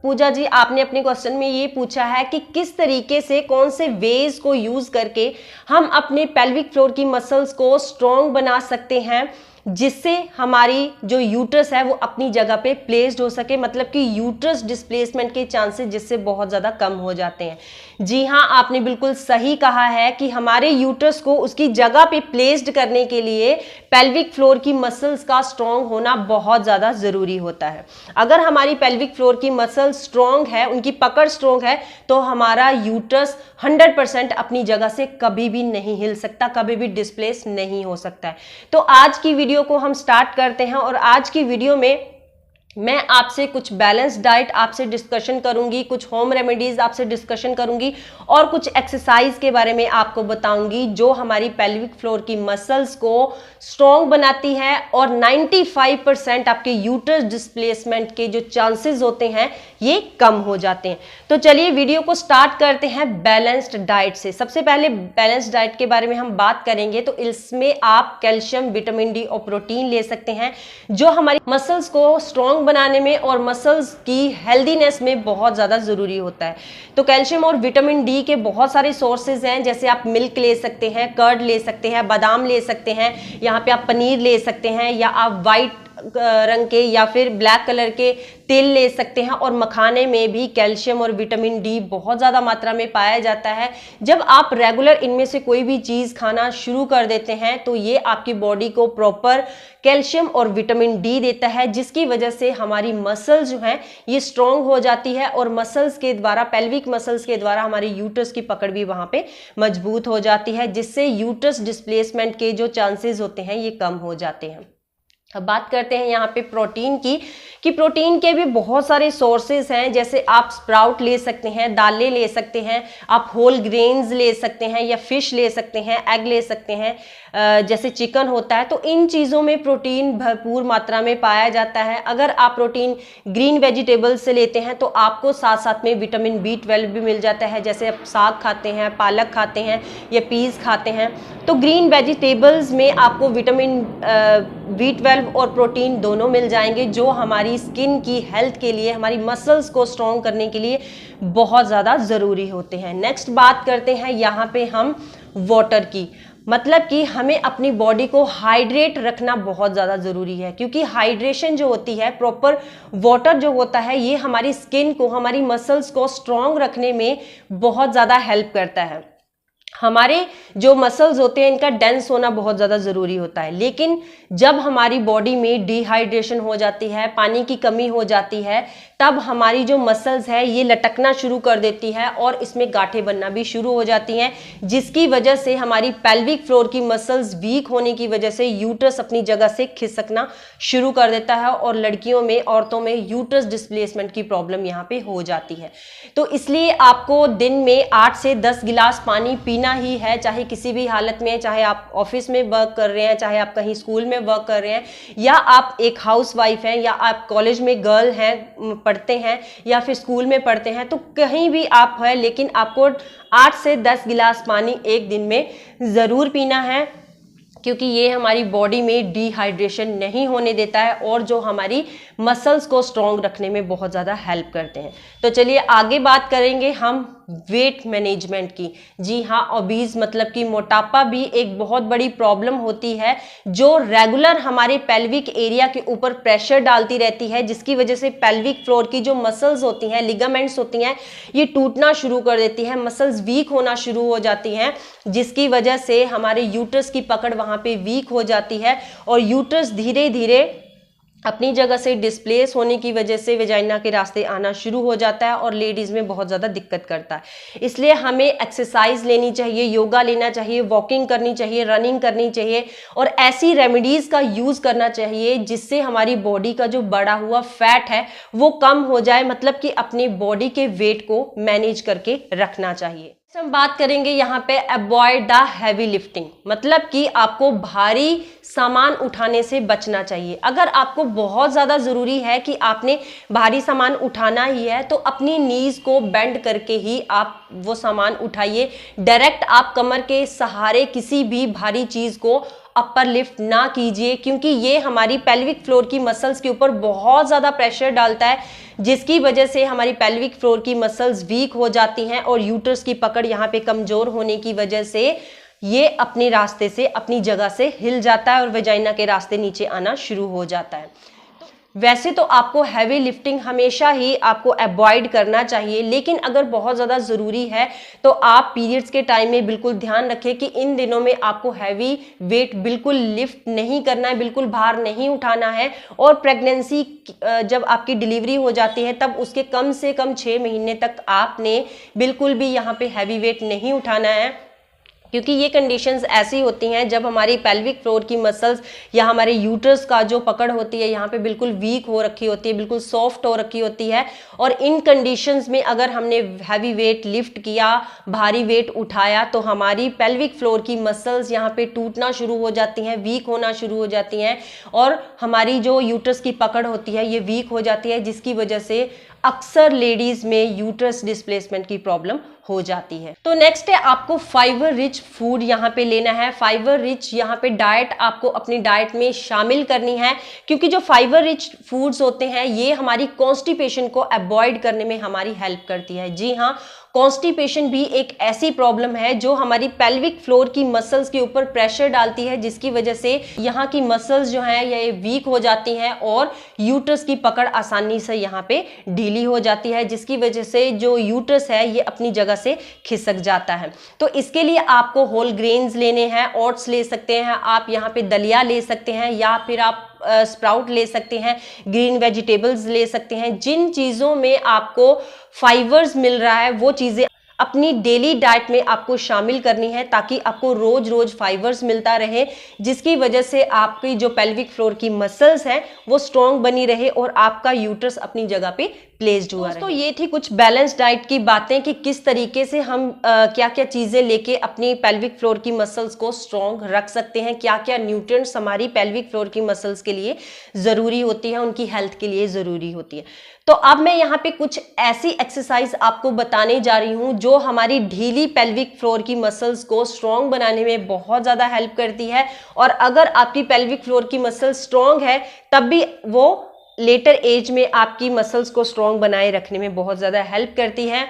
पूजा जी, आपने अपने क्वेश्चन में ये पूछा है कि किस तरीके से, कौन से वेज को यूज करके हम अपने पेल्विक फ्लोर की मसल्स को स्ट्रॉन्ग बना सकते हैं जिससे हमारी जो यूट्रस है वो अपनी जगह पे प्लेस्ड हो सके, मतलब कि यूट्रस डिस्प्लेसमेंट के चांसेस जिससे बहुत ज़्यादा कम हो जाते हैं। जी हाँ, आपने बिल्कुल सही कहा है कि हमारे यूट्रस को उसकी जगह पे प्लेस्ड करने के लिए पेल्विक फ्लोर की मसल्स का स्ट्रॉन्ग होना बहुत ज़्यादा ज़रूरी होता है। अगर हमारी पेल्विक फ्लोर की मसल स्ट्रॉन्ग है, उनकी पकड़ स्ट्रॉन्ग है, तो हमारा यूट्रस 100% अपनी जगह से कभी भी नहीं हिल सकता, कभी भी डिस्प्लेस नहीं हो सकता है। तो आज की वीडियो को हम स्टार्ट करते हैं और आज की वीडियो में मैं आपसे कुछ बैलेंस डाइट आपसे डिस्कशन करूंगी, कुछ होम रेमेडीज आपसे डिस्कशन करूंगी और कुछ एक्सरसाइज के बारे में आपको बताऊंगी जो हमारी पेल्विक फ्लोर की मसल्स को स्ट्रॉन्ग बनाती है और 95% आपके यूट्रस डिस्प्लेसमेंट के जो चांसेस होते हैं ये कम हो जाते हैं। तो चलिए वीडियो को स्टार्ट करते हैं बैलेंस्ड डाइट से। सबसे पहले बैलेंस्ड डाइट के बारे में हम बात करेंगे तो इसमें आप कैल्शियम, विटामिन डी और प्रोटीन ले सकते हैं जो हमारी मसल्स को स्ट्रॉन्ग बनाने में और मसल्स की हेल्दीनेस में बहुत ज़्यादा ज़रूरी होता है। तो कैल्शियम और विटामिन डी के बहुत सारे सोर्सेज हैं, जैसे आप मिल्क ले सकते हैं, कर्ड ले सकते हैं, बादाम ले सकते हैं, यहाँ पे आप पनीर ले सकते हैं, या आप वाइट रंग के या फिर ब्लैक कलर के तेल ले सकते हैं। और मखाने में भी कैल्शियम और विटामिन डी बहुत ज़्यादा मात्रा में पाया जाता है। जब आप रेगुलर इनमें से कोई भी चीज़ खाना शुरू कर देते हैं तो ये आपकी बॉडी को प्रॉपर कैल्शियम और विटामिन डी देता है, जिसकी वजह से हमारी मसल्स जो हैं ये स्ट्रॉन्ग हो जाती है और मसल्स के द्वारा, पेल्विक मसल्स के द्वारा हमारी यूट्रस की पकड़ भी वहाँ पे मजबूत हो जाती है, जिससे यूट्रस डिस्प्लेसमेंट के जो चांसेस होते हैं ये कम हो जाते हैं। अब बात करते हैं यहाँ पे प्रोटीन की, कि प्रोटीन के भी बहुत सारे सोर्सेज हैं, जैसे आप स्प्राउट ले सकते हैं, दालें ले सकते हैं, आप होल ग्रेन्स ले सकते हैं, या फिश ले सकते हैं, एग ले सकते हैं, जैसे चिकन होता है। तो इन चीज़ों में प्रोटीन भरपूर मात्रा में पाया जाता है। अगर आप प्रोटीन ग्रीन वेजिटेबल्स से लेते हैं तो आपको साथ साथ में विटामिन B12 भी मिल जाता है, जैसे आप साग खाते हैं, पालक खाते हैं या पीस खाते हैं। तो ग्रीन वेजिटेबल्स में आपको विटामिन B12 और प्रोटीन दोनों मिल जाएंगे जो हमारी स्किन की हेल्थ के लिए, हमारी मसल्स को स्ट्रॉन्ग करने के लिए बहुत ज़्यादा ज़रूरी होते हैं। नेक्स्ट बात करते हैं यहाँ पे हम वाटर की, मतलब कि हमें अपनी बॉडी को हाइड्रेट रखना बहुत ज़्यादा ज़रूरी है, क्योंकि हाइड्रेशन जो होती है, प्रॉपर वाटर जो होता है, ये हमारी स्किन को, हमारी मसल्स को स्ट्रॉन्ग रखने में बहुत ज़्यादा हेल्प करता है। हमारे जो मसल्स होते हैं इनका डेंस होना बहुत ज़्यादा ज़रूरी होता है, लेकिन जब हमारी बॉडी में डिहाइड्रेशन हो जाती है, पानी की कमी हो जाती है, तब हमारी जो मसल्स है ये लटकना शुरू कर देती है और इसमें गांठें बनना भी शुरू हो जाती हैं, जिसकी वजह से हमारी पेल्विक फ्लोर की मसल्स वीक होने की वजह से यूट्रस अपनी जगह से खिसकना शुरू कर देता है और लड़कियों में, औरतों में यूट्रस डिस्प्लेसमेंट की प्रॉब्लम यहाँ पे हो जाती है। तो इसलिए आपको दिन में 8 से 10 गिलास पानी पीना ही है, चाहे किसी भी हालत में, चाहे आप ऑफिस में वर्क कर रहे हैं, चाहे आप कहीं स्कूल में वर्क कर रहे हैं, या आप एक हाउस वाइफ हैं, या आप कॉलेज में गर्ल हैं, पढ़ते हैं, या फिर स्कूल में पढ़ते हैं, तो कहीं भी आप हैं, लेकिन आपको 8 से 10 गिलास पानी एक दिन में ज़रूर पीना है, क्योंकि ये हमारी बॉडी में डिहाइड्रेशन नहीं होने देता है और जो हमारी मसल्स को स्ट्रॉन्ग रखने में बहुत ज़्यादा हेल्प करते हैं। तो चलिए आगे बात करेंगे हम वेट मैनेजमेंट की। जी हाँ, ओबीज मतलब कि मोटापा भी एक बहुत बड़ी प्रॉब्लम होती है जो रेगुलर हमारे पेल्विक एरिया के ऊपर प्रेशर डालती रहती है, जिसकी वजह से पेल्विक फ्लोर की जो मसल्स होती हैं, लिगामेंट्स होती हैं, ये टूटना शुरू कर देती है, मसल्स वीक होना शुरू हो जाती हैं, जिसकी वजह से हमारे यूट्रस की पकड़ वहाँ पे वीक हो जाती है और यूट्रस धीरे धीरे अपनी जगह से डिस्प्लेस होने की वजह से वेजाइना के रास्ते आना शुरू हो जाता है और लेडीज में बहुत ज़्यादा दिक्कत करता है। इसलिए हमें एक्सरसाइज लेनी चाहिए, योगा लेना चाहिए, वॉकिंग करनी चाहिए, रनिंग करनी चाहिए और ऐसी रेमेडीज़ का यूज़ करना चाहिए जिससे हमारी बॉडी का जो बढ़ा हुआ फैट है वो कम हो जाए, मतलब कि अपनी बॉडी के वेट को मैनेज करके रखना चाहिए। हम बात करेंगे यहाँ पे अवॉइड द हैवी लिफ्टिंग, मतलब कि आपको भारी सामान उठाने से बचना चाहिए। अगर आपको बहुत ज़्यादा ज़रूरी है कि आपने भारी सामान उठाना ही है तो अपनी नीज़ को बेंड करके ही आप वो सामान उठाइए। डायरेक्ट आप कमर के सहारे किसी भी भारी चीज़ को अपर लिफ्ट ना कीजिए, क्योंकि ये हमारी पेल्विक फ्लोर की मसल्स के ऊपर बहुत ज़्यादा प्रेशर डालता है, जिसकी वजह से हमारी पेल्विक फ्लोर की मसल्स वीक हो जाती हैं और यूट्रस की पकड़ यहाँ पे कमज़ोर होने की वजह से ये अपने रास्ते से, अपनी जगह से हिल जाता है और वेजाइना के रास्ते नीचे आना शुरू हो जाता है। वैसे तो आपको हैवी लिफ्टिंग हमेशा ही आपको अवॉइड करना चाहिए, लेकिन अगर बहुत ज़्यादा ज़रूरी है तो आप पीरियड्स के टाइम में बिल्कुल ध्यान रखें कि इन दिनों में आपको हैवी वेट बिल्कुल लिफ्ट नहीं करना है, बिल्कुल भार नहीं उठाना है। और प्रेगनेंसी जब आपकी डिलीवरी हो जाती है तब उसके कम से कम 6 महीने तक आपने बिल्कुल भी यहाँ पे हैवी वेट नहीं उठाना है, क्योंकि ये कंडीशंस ऐसी होती हैं जब हमारी पेल्विक फ्लोर की मसल्स या हमारे यूट्रस का जो पकड़ होती है यहाँ पे बिल्कुल वीक हो रखी होती है, बिल्कुल सॉफ्ट हो रखी होती है। और इन कंडीशंस में अगर हमने हैवी वेट लिफ्ट किया, भारी वेट उठाया, तो हमारी पेल्विक फ्लोर की मसल्स यहाँ पे टूटना शुरू हो जाती हैं, वीक होना शुरू हो जाती हैं और हमारी जो यूट्रस की पकड़ होती है ये वीक हो जाती है, जिसकी वजह से अक्सर लेडीज में यूट्रस डिस्प्लेसमेंट की प्रॉब्लम हो जाती है। तो नेक्स्ट है आपको फाइबर रिच फूड यहाँ पे लेना है। फाइबर रिच यहाँ पे डाइट आपको अपनी डाइट में शामिल करनी है, क्योंकि जो फाइबर रिच फूड्स होते हैं ये हमारी कॉन्स्टिपेशन को अवॉइड करने में हमारी हेल्प करती है। जी हाँ, कॉन्स्टिपेशन भी एक ऐसी प्रॉब्लम है जो हमारी पेल्विक फ्लोर की मसल्स के ऊपर प्रेशर डालती है, जिसकी वजह से यहाँ की मसल्स जो हैं ये वीक हो जाती हैं और यूट्रस की पकड़ आसानी से यहाँ पे ढीली हो जाती है, जिसकी वजह से जो यूट्रस है ये अपनी जगह से खिसक जाता है। तो इसके लिए आपको होल ग्रेन्स लेने हैं, ओट्स ले सकते हैं आप, यहाँ पे दलिया ले सकते हैं या फिर आप स्प्राउट ले सकते हैं, ग्रीन वेजिटेबल्स ले सकते हैं। जिन चीज़ों में आपको फाइबर्स मिल रहा है वो चीज़ें अपनी डेली डाइट में आपको शामिल करनी है, ताकि आपको रोज रोज फाइबर्स मिलता रहे, जिसकी वजह से आपकी जो पेल्विक फ्लोर की मसल्स हैं वो स्ट्रॉन्ग बनी रहे और आपका यूट्रस अपनी जगह पे प्लेस्ड हुआ रहे। तो ये थी कुछ बैलेंस डाइट की बातें कि किस तरीके से हम क्या क्या चीज़ें लेके अपनी पेल्विक फ्लोर की मसल्स को स्ट्रॉन्ग रख सकते हैं, क्या क्या न्यूट्रिएंट्स हमारी पेल्विक फ्लोर की मसल्स के लिए ज़रूरी होती है, उनकी हेल्थ के लिए ज़रूरी होती है। तो अब मैं यहाँ पे कुछ ऐसी एक्सरसाइज आपको बताने जा रही हूँ जो हमारी ढीली पेल्विक फ्लोर की मसल्स को स्ट्रॉन्ग बनाने में बहुत ज़्यादा हेल्प करती है। और अगर आपकी पेल्विक फ्लोर की मसल स्ट्रॉन्ग है तब भी वो लेटर एज में आपकी मसल्स को स्ट्रॉन्ग बनाए रखने में बहुत ज़्यादा हेल्प करती है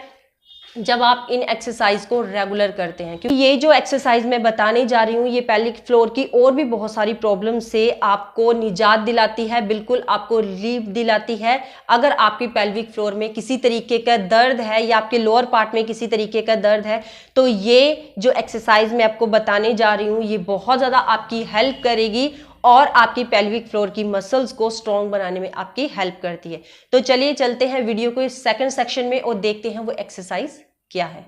जब आप इन एक्सरसाइज को रेगुलर करते हैं। क्योंकि ये जो एक्सरसाइज मैं बताने जा रही हूँ ये पेल्विक फ्लोर की और भी बहुत सारी प्रॉब्लम से आपको निजात दिलाती है, बिल्कुल आपको रिलीफ दिलाती है। अगर आपकी पेल्विक फ्लोर में किसी तरीके का दर्द है या आपके लोअर पार्ट में किसी तरीके का दर्द है तो ये जो एक्सरसाइज मैं आपको बताने जा रही हूँ ये बहुत ज़्यादा आपकी हेल्प करेगी और आपकी पेल्विक फ्लोर की मसल्स को स्ट्रॉन्ग बनाने में आपकी हेल्प करती है। तो चलिए चलते हैं वीडियो को इस सेकंड सेक्शन में और देखते हैं वो एक्सरसाइज क्या है।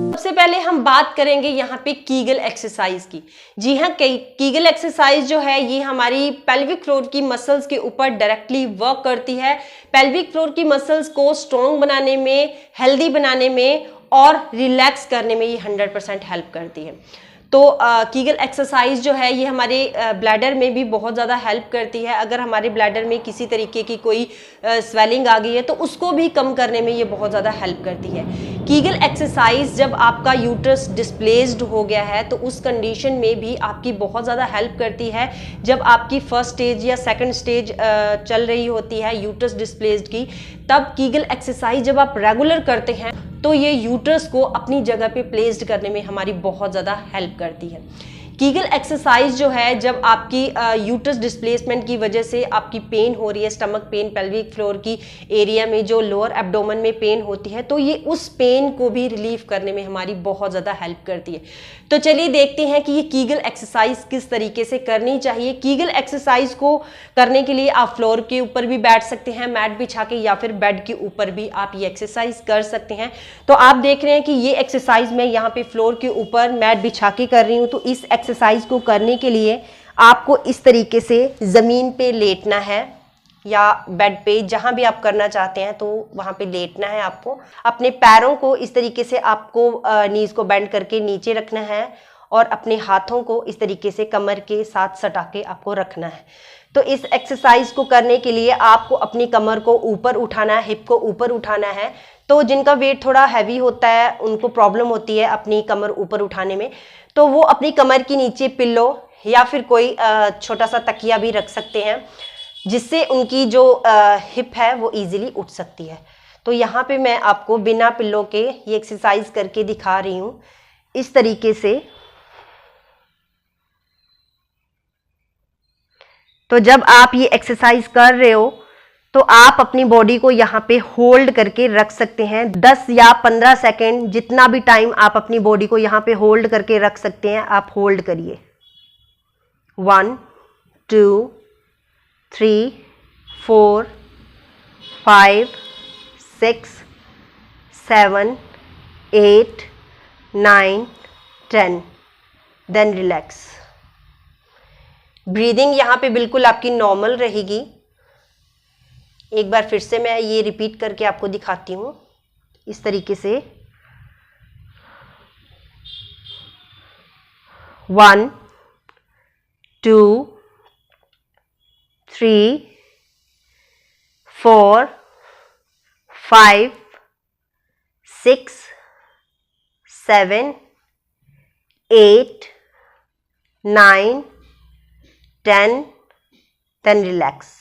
सबसे पहले हम बात करेंगे यहाँ पे कीगल एक्सरसाइज की। जी हाँ, कीगल एक्सरसाइज जो है ये हमारी पेल्विक फ्लोर की मसल्स के ऊपर डायरेक्टली वर्क करती है। पेल्विक फ्लोर की मसल्स को स्ट्रॉन्ग बनाने में, हेल्दी बनाने में और रिलैक्स करने में ये 100% हेल्प करती है। तो कीगल एक्सरसाइज जो है ये हमारे ब्लैडर में भी बहुत ज़्यादा हेल्प करती है। अगर हमारे ब्लैडर में किसी तरीके की कोई स्वेलिंग आ गई है तो उसको भी कम करने में ये बहुत ज़्यादा हेल्प करती है। कीगल एक्सरसाइज जब आपका यूट्रस डिस्प्लेस्ड हो गया है तो उस कंडीशन में भी आपकी बहुत ज़्यादा हेल्प करती है। जब आपकी फर्स्ट स्टेज या सेकंड स्टेज चल रही होती है यूट्रस डिस्प्लेस्ड की, तब कीगल एक्सरसाइज जब आप रेगुलर करते हैं तो ये यूट्रस को अपनी जगह पे प्लेस्ड करने में हमारी बहुत ज़्यादा हेल्प करती है। कीगल एक्सरसाइज जो है जब आपकी यूट्रस डिस्प्लेसमेंट की वजह से आपकी पेन हो रही है, स्टमक पेन, पेल्विक फ्लोर की एरिया में जो लोअर एब्डोमेन में पेन होती है, तो ये उस पेन को भी रिलीफ करने में हमारी बहुत ज़्यादा हेल्प करती है। तो चलिए देखते हैं कि ये कीगल एक्सरसाइज किस तरीके से करनी चाहिए। कीगल एक्सरसाइज को करने के लिए आप फ्लोर के ऊपर भी बैठ सकते हैं मैट बिछा के, या फिर बेड के ऊपर भी आप ये एक्सरसाइज कर सकते हैं। तो आप देख रहे हैं कि ये एक्सरसाइज मैं यहाँ पे फ्लोर के ऊपर मैट बिछा के कर रही हूँ। तो इस एक्सरसाइज को करने के लिए आपको इस तरीके से ज़मीन पे लेटना है या बेड पे, जहां भी आप करना चाहते हैं तो वहां पे लेटना है। आपको अपने पैरों को इस तरीके से आपको नीज को बेंड करके नीचे रखना है और अपने हाथों को इस तरीके से कमर के साथ सटा के आपको रखना है। तो इस एक्सरसाइज को करने के लिए आपको अपनी कमर को ऊपर उठाना है, हिप को ऊपर उठाना है। तो जिनका वेट थोड़ा हैवी होता है, उनको प्रॉब्लम होती है अपनी कमर ऊपर उठाने में, तो वो अपनी कमर के नीचे पिल्लो या फिर कोई छोटा सा तकिया भी रख सकते हैं, जिससे उनकी जो हिप है वो इजीली उठ सकती है। तो यहाँ पे मैं आपको बिना पिल्लो के ये एक्सरसाइज करके दिखा रही हूँ इस तरीके से। तो जब आप ये एक्सरसाइज कर रहे हो तो आप अपनी बॉडी को यहाँ पे होल्ड करके रख सकते हैं 10 या 15 सेकेंड, जितना भी टाइम आप अपनी बॉडी को यहाँ पे होल्ड करके रख सकते हैं, आप होल्ड करिए। 1 2 3 4 5 6 7 8 9 10, देन रिलैक्स। ब्रीदिंग यहाँ पे बिल्कुल आपकी नॉर्मल रहेगी। एक बार फिर से मैं ये रिपीट करके आपको दिखाती हूँ इस तरीके से। 1 2 3 4 5 6 7 8 9 10, देन रिलैक्स।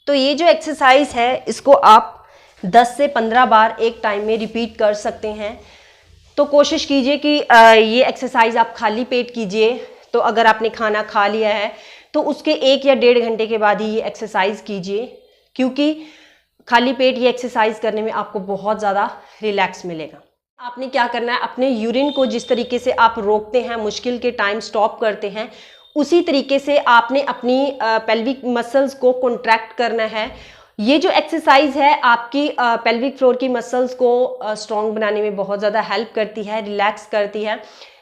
तो ये जो एक्सरसाइज है इसको आप 10 से 15 बार एक टाइम में रिपीट कर सकते हैं। तो कोशिश कीजिए कि ये एक्सरसाइज आप खाली पेट कीजिए। तो अगर आपने खाना खा लिया है तो उसके 1 या 1.5 घंटे के बाद ही ये एक्सरसाइज कीजिए, क्योंकि खाली पेट ये एक्सरसाइज करने में आपको बहुत ज़्यादा रिलैक्स मिलेगा। आपने क्या करना है, अपने यूरिन को जिस तरीके से आप रोकते हैं, मुश्किल के टाइम स्टॉप करते हैं, उसी तरीके से आपने अपनी पेल्विक मसल्स को कॉन्ट्रैक्ट करना है। ये जो एक्सरसाइज है आपकी पेल्विक फ्लोर की मसल्स को स्ट्रॉन्ग बनाने में बहुत ज़्यादा हेल्प करती है, रिलैक्स करती है।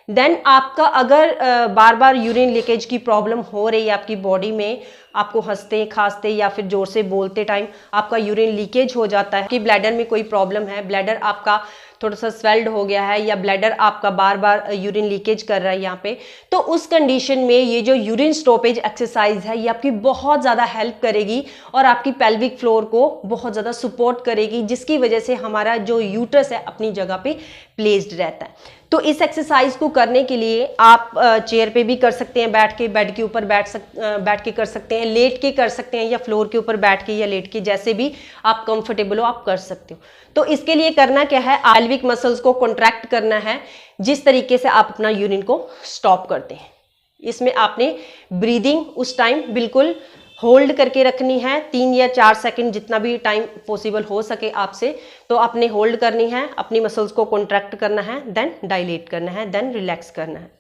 देन आपका अगर बार बार यूरिन लीकेज की प्रॉब्लम हो रही है आपकी बॉडी में, आपको हंसते खांसते या फिर जोर से बोलते टाइम आपका यूरिन लीकेज हो जाता है कि ब्लैडर में कोई प्रॉब्लम है, ब्लैडर आपका थोड़ा सा स्वेल्ड हो गया है या ब्लैडर आपका बार बार यूरिन लीकेज कर रहा है यहाँ पे, तो उस कंडीशन में ये जो यूरिन स्टॉपेज एक्सरसाइज है ये आपकी बहुत ज़्यादा हेल्प करेगी और आपकी पेल्विक फ्लोर को बहुत ज़्यादा सपोर्ट करेगी, जिसकी वजह से हमारा जो यूट्रस है अपनी जगह पे प्लेस्ड रहता है। तो इस एक्सरसाइज को करने के लिए आप चेयर पे भी कर सकते हैं, बैठ के, बेड के ऊपर बैठ के कर सकते हैं, लेट के कर सकते हैं या फ्लोर के ऊपर बैठ के या लेट के, जैसे भी आप कंफर्टेबल हो आप कर सकते हो। तो इसके लिए करना क्या है, पेल्विक मसल्स को कॉन्ट्रैक्ट करना है जिस तरीके से आप अपना यूरिन को स्टॉप करते हैं। इसमें आपने ब्रीदिंग उस टाइम बिल्कुल होल्ड करके रखनी है, 3 या 4 सेकंड जितना भी टाइम पॉसिबल हो सके आपसे, तो आपने होल्ड करनी है, अपनी मसल्स को कॉन्ट्रैक्ट करना है, देन डायलेट करना है, देन रिलैक्स करना है।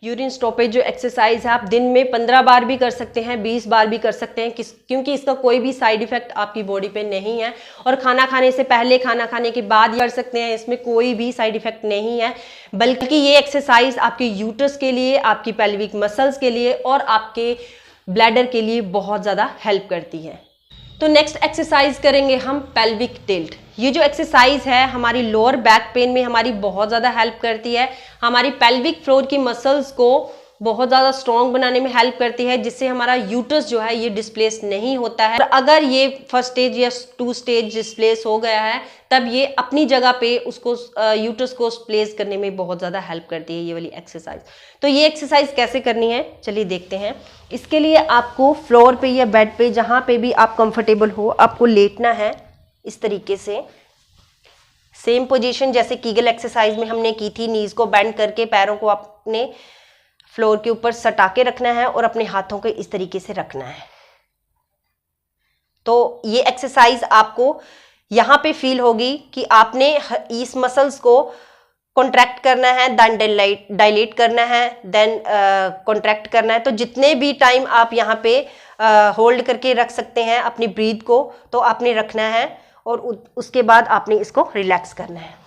यूरिन स्टॉपेज जो एक्सरसाइज है आप दिन में 15 बार भी कर सकते हैं, 20 बार भी कर सकते हैं, क्योंकि इसका कोई भी साइड इफेक्ट आपकी बॉडी पे नहीं है। और खाना खाने से पहले, खाना खाने के बाद कर सकते हैं, इसमें कोई भी साइड इफेक्ट नहीं है। बल्कि ये एक्सरसाइज आपके यूट्रस के लिए, आपकी पेल्विक मसल्स के लिए और आपके ब्लैडर के लिए बहुत ज़्यादा हेल्प करती है। तो नेक्स्ट एक्सरसाइज करेंगे हम पेल्विक टिल्ट। ये जो एक्सरसाइज है हमारी लोअर बैक पेन में हमारी बहुत ज़्यादा हेल्प करती है, हमारी पेल्विक फ्लोर की मसल्स को बहुत ज़्यादा स्ट्रॉन्ग बनाने में हेल्प करती है, जिससे हमारा यूट्रस जो है ये डिस्प्लेस नहीं होता है। और अगर ये फर्स्ट स्टेज या 2 स्टेज डिस्प्लेस हो गया है तब ये अपनी जगह पे उसको यूट्रस को प्लेस करने में बहुत ज़्यादा हेल्प करती है ये वाली एक्सरसाइज। तो ये एक्सरसाइज कैसे करनी है चलिए देखते हैं। इसके लिए आपको फ्लोर पे या बेड पे, जहाँ पे भी आप कंफर्टेबल हो, आपको लेटना है इस तरीके से। सेम पोजीशन जैसे कीगल एक्सरसाइज में हमने की थी, नीज को बेंड करके पैरों को आपने फ्लोर के ऊपर सटा के रखना है और अपने हाथों को इस तरीके से रखना है। तो ये एक्सरसाइज आपको यहाँ पे फील होगी कि आपने इस मसल्स को कॉन्ट्रैक्ट करना है, देन डायलेट करना है, देन कॉन्ट्रैक्ट करना है। तो जितने भी टाइम आप यहाँ पे होल्ड करके रख सकते हैं अपनी ब्रीथ को, तो आपने रखना है और उसके बाद आपने इसको रिलैक्स करना है।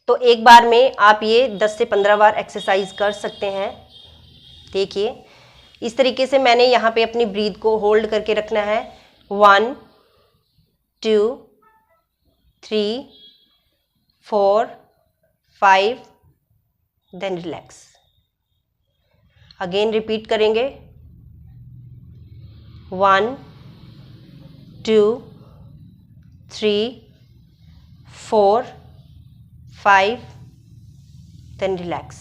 तो एक बार में आप ये 10 से 15 बार एक्सरसाइज कर सकते हैं। देखिए इस तरीके से मैंने यहाँ पे अपनी ब्रीथ को होल्ड करके रखना है। 1 2 3 4 5 देन रिलैक्स। अगेन रिपीट करेंगे। 1 2 3 4 5 देन रिलैक्स।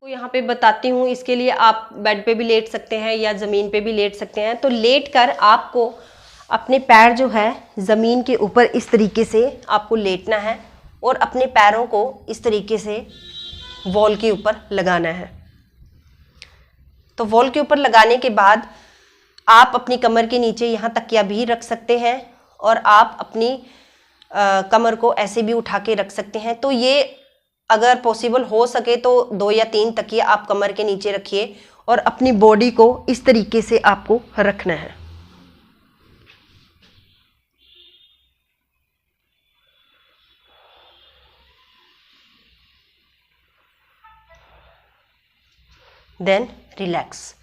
तो यहाँ पे बताती हूँ, इसके लिए आप बेड पे भी लेट सकते हैं या ज़मीन पे भी लेट सकते हैं। तो लेट कर आपको अपने पैर जो है ज़मीन के ऊपर इस तरीके से आपको लेटना है और अपने पैरों को इस तरीके से वॉल के ऊपर लगाना है। तो वॉल के ऊपर लगाने के बाद आप अपनी कमर के नीचे यहाँ तकिया भी रख सकते हैं और आप अपनी कमर को ऐसे भी उठा के रख सकते हैं। तो ये अगर पॉसिबल हो सके तो 2 या 3 तकिए आप कमर के नीचे रखिए और अपनी बॉडी को इस तरीके से आपको रखना है। Then relax.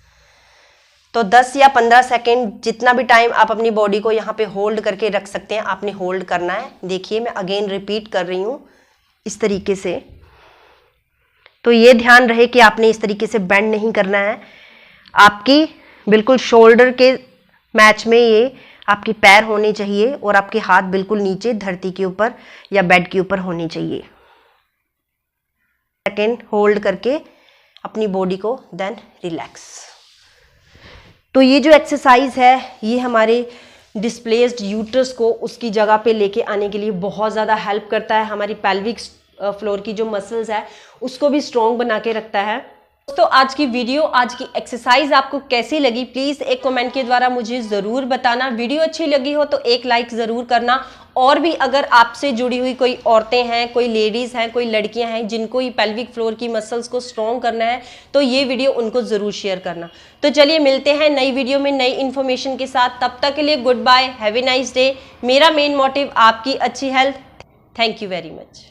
तो 10 या 15 सेकेंड जितना भी टाइम आप अपनी बॉडी को यहाँ पे होल्ड करके रख सकते हैं, आपने होल्ड करना है। देखिए मैं अगेन रिपीट कर रही हूँ इस तरीके से। तो ये ध्यान रहे कि आपने इस तरीके से बेंड नहीं करना है। आपकी बिल्कुल शोल्डर के मैच में ये आपके पैर होने चाहिए और आपके हाथ बिल्कुल नीचे धरती के ऊपर या बेड के ऊपर होने चाहिए। सेकेंड होल्ड करके अपनी बॉडी को देन रिलैक्स। तो ये जो एक्सरसाइज है ये हमारे डिस्प्लेस्ड यूट्रस को उसकी जगह पे लेके आने के लिए बहुत ज़्यादा हेल्प करता है। हमारी पेल्विक फ्लोर की जो मसल्स है उसको भी स्ट्रॉन्ग बना के रखता है। दोस्तों आज की वीडियो, आज की एक्सरसाइज आपको कैसी लगी प्लीज़ एक कमेंट के द्वारा मुझे ज़रूर बताना। वीडियो अच्छी लगी हो तो एक लाइक ज़रूर करना। और भी अगर आपसे जुड़ी हुई कोई औरतें हैं, कोई लेडीज़ हैं, कोई लड़कियां हैं जिनको ये पेल्विक फ्लोर की मसल्स को स्ट्रॉन्ग करना है तो ये वीडियो उनको ज़रूर शेयर करना। तो चलिए मिलते हैं नई वीडियो में नई इन्फॉर्मेशन के साथ। तब तक के लिए good bye, have a nice day. मेरा मेन मोटिव आपकी अच्छी health. Thank you very much.